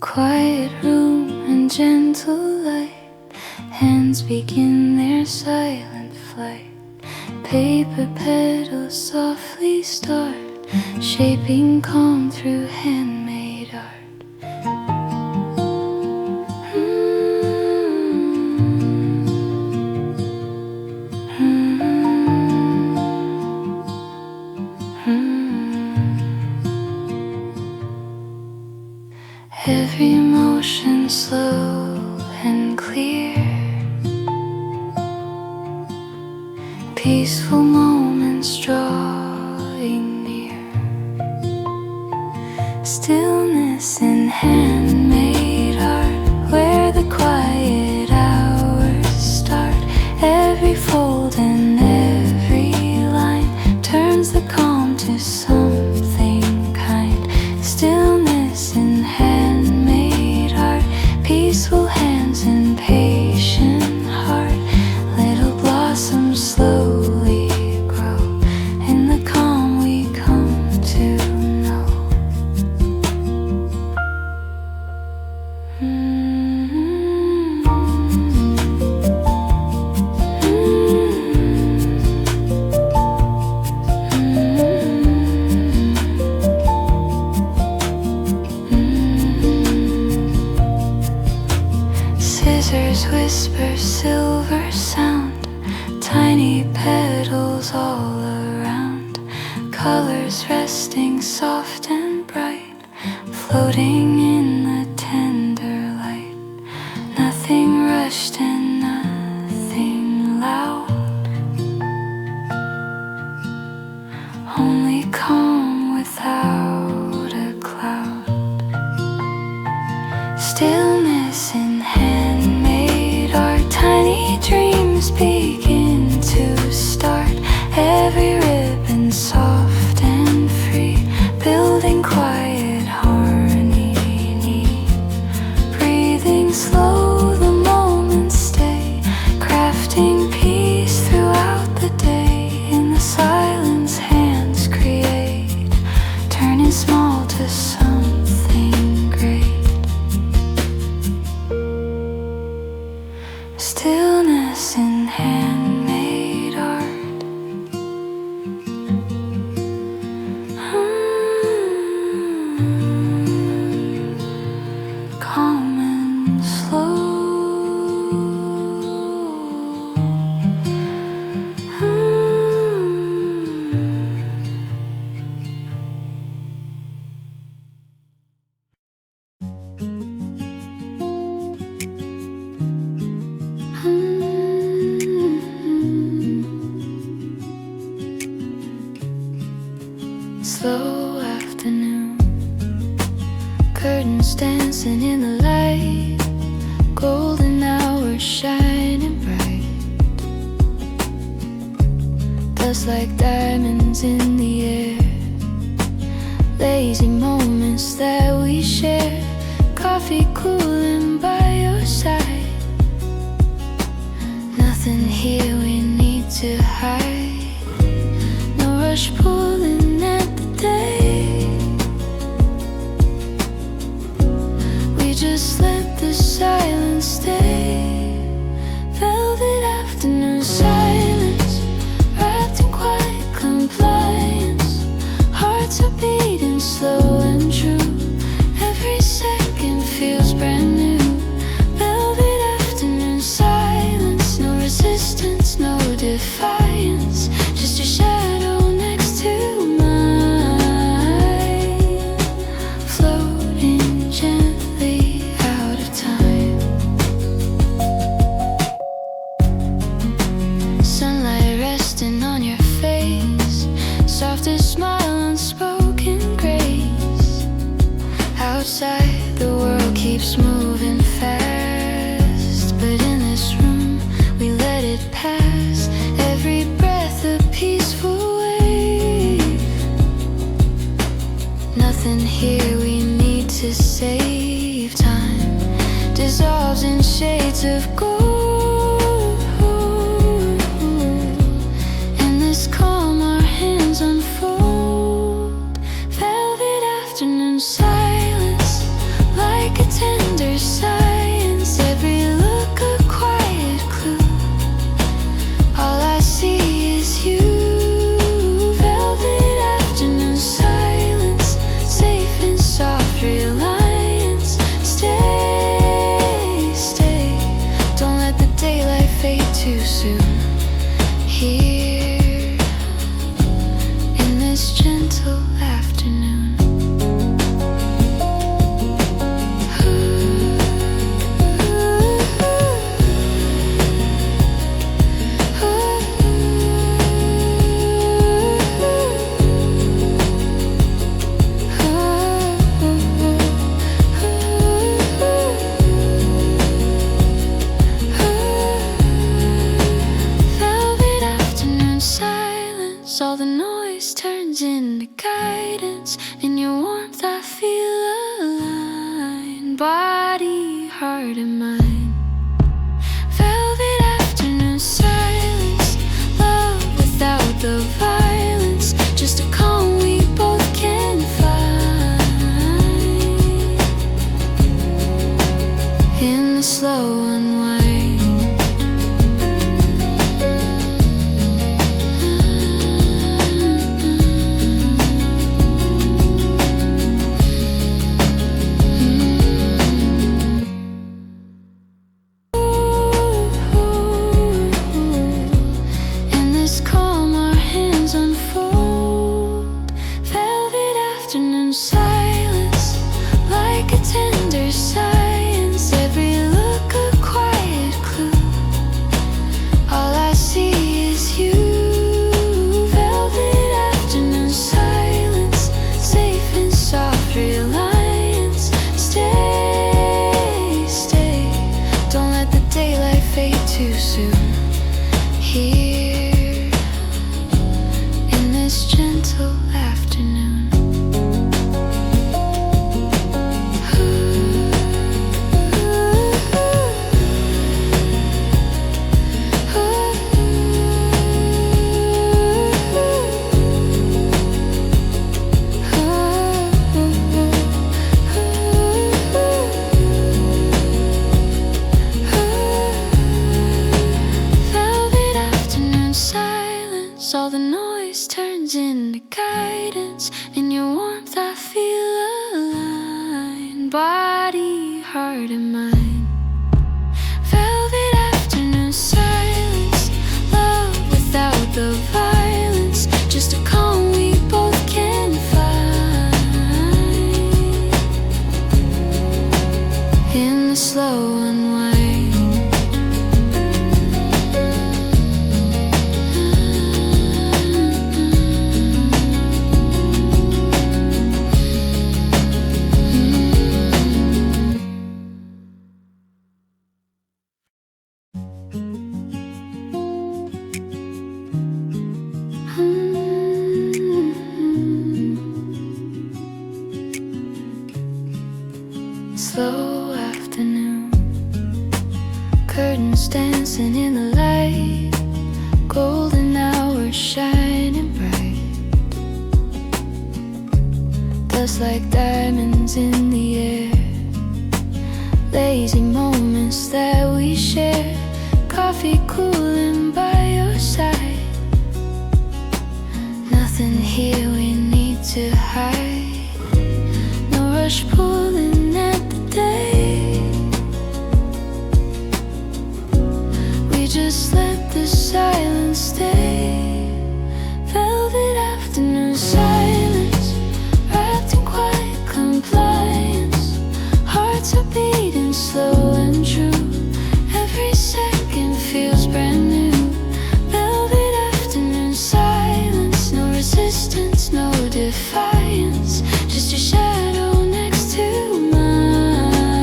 Quiet room and gentle light, hands begin their silent flight. Paper petals softly start, shaping calm through handmade art. Every motion slow and clear, peaceful moments drawing near. Stillness in handmade art, where the quiet hours start. Every fold and every line turns the calm to something kind. Stillness in handmade art, peaceful hands and patient heart. Little blossoms slowly grow in the calm we come to know. Scissors whisper silver sound, tiny petals all around. Colors resting soft and bright, floating in the tender light. Nothing rushed and nothing loud, only calm without a cloud. Stillness in handmade art, tiny dreams begin to start. Every ribbon soft and free, building quiet harmony. Breathing slow, the moments stay, crafting peace throughout the day. In the silence hands create, turning small to something great. Stillness in handmade art. Calm and slow. Slow afternoon, curtains dancing in the light, golden hours shining bright. Dust like diamonds in the air, lazy moments that we share. Coffee cooling by your side, nothing here we need to hide. No rush pulling at the day, we just let the silence stay. Velvet afternoon silence, wrapped in quiet compliance. Hearts are beating slow and true, every second feels brand new. Velvet afternoon silence, no resistance, no defiance, just your shadow next to mine, floating gently out of time. Sunlight resting on your face, softest smile, unspoken grace. Outside the world keeps moving fast, but in this room we let it pass. Every breath a peaceful wave, nothing here we need to save. Time dissolves in shades of gold, in this calm our hands unfold. Velvet afternoon silence, like a body, heart, and mind. Velvet afternoon silence, love without the violence, just a calm we both can find in the slow unwind. Too soon here in this gentle afternoon. All the noise turns into guidance. In your warmth I feel aligned, body, heart, and mind. Velvet afternoon silence, love without the violence, just a calm we both can find in the slow unwind. Slow afternoon, curtains dancing in the light, golden hours shining bright, dust like diamonds in the air, lazy moments that we share, coffee cooling by your side. Nothing here we need to hide, no rush pulling at the day. We just let the silence stay. Velvet afternoon silence, wrapped in quiet compliance. Hearts are beating slow and true, every second feels brand new. Velvet afternoon silence, no resistance, no defiance, just your shadow next to mine,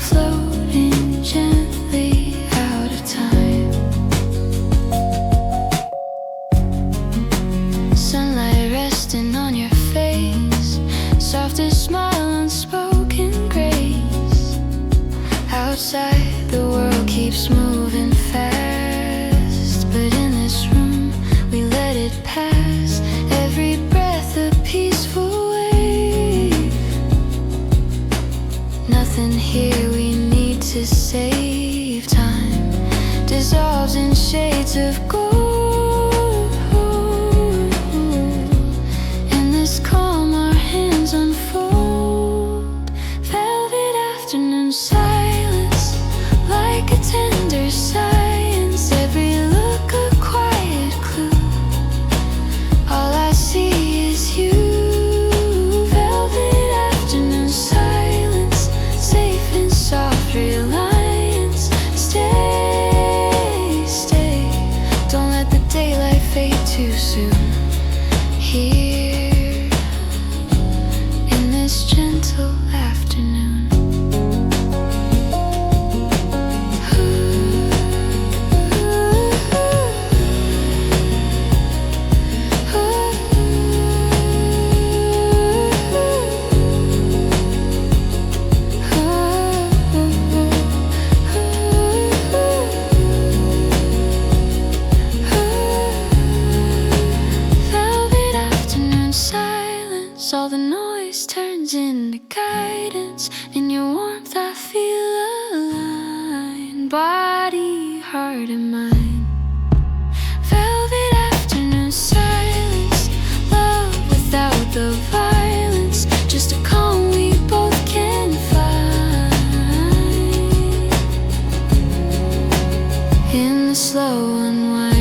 floating gently out of time. Sunlight resting on your face, softest smile, unspoken grace. Outside the world keeps moving fast, but in this room we let it pass. Every breath a peaceful wave. Nothing here we need to save. Time dissolves in shades of gold. In this calm our hands unfold. Velvet afternoon silence, like a tender science. Every look a quiet clue. All I see is you. Velvet afternoon silence, safe and soft reliance. Stay, stay, don't guidance. In your warmth I feel aligned, body, heart, and mind. Velvet afternoon silence, love without the violence, just a calm we both can find in the slow unwind.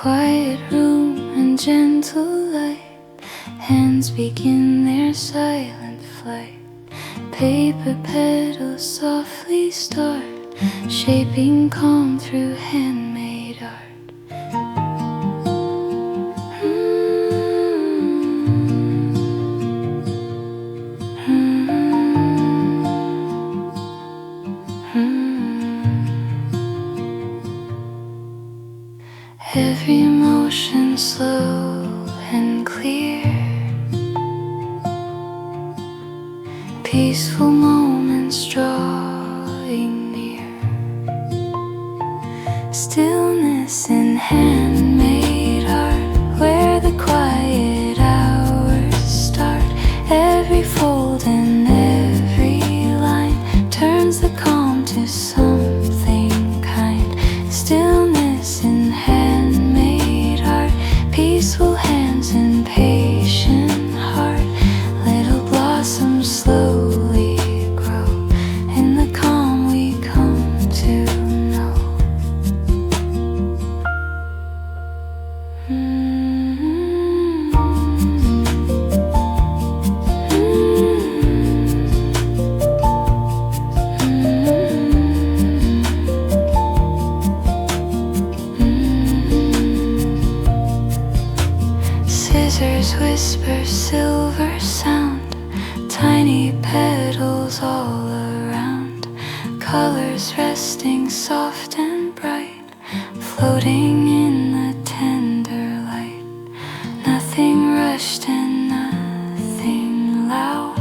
Quiet room and gentle light, hands begin their silent flight. Paper petals softly start, shaping calm through handmade art. Every motion slow and clear, peaceful moments drawing near. Stillness in handmade art, where the quiet hours start. Every fold and every line turns the calm to something kind. Stillness in handmade art, peaceful hands and patient heart. Little blossoms slowly grow in the calm we come to know. Scissors whisper silver sound, tiny petals all around. Colors resting soft and bright, floating in the tender light. Nothing rushed and nothing loud,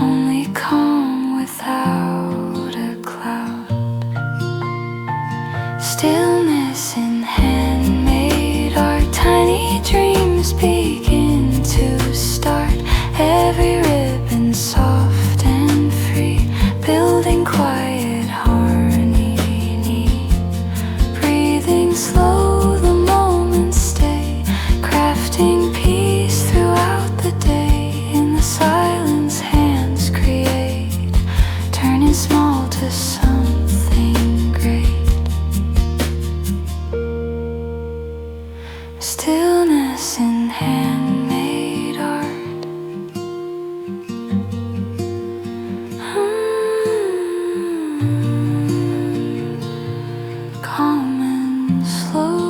only calm without a cloud. Stillness in handmade art, tiny dreams begin to start. Every ribbon soft and free, building quiet harmony. Breathing slow, the moments stay, crafting peace throughout the day. In the silence hands create, turning small to something great. Stillness in handmade art. Calm and slow.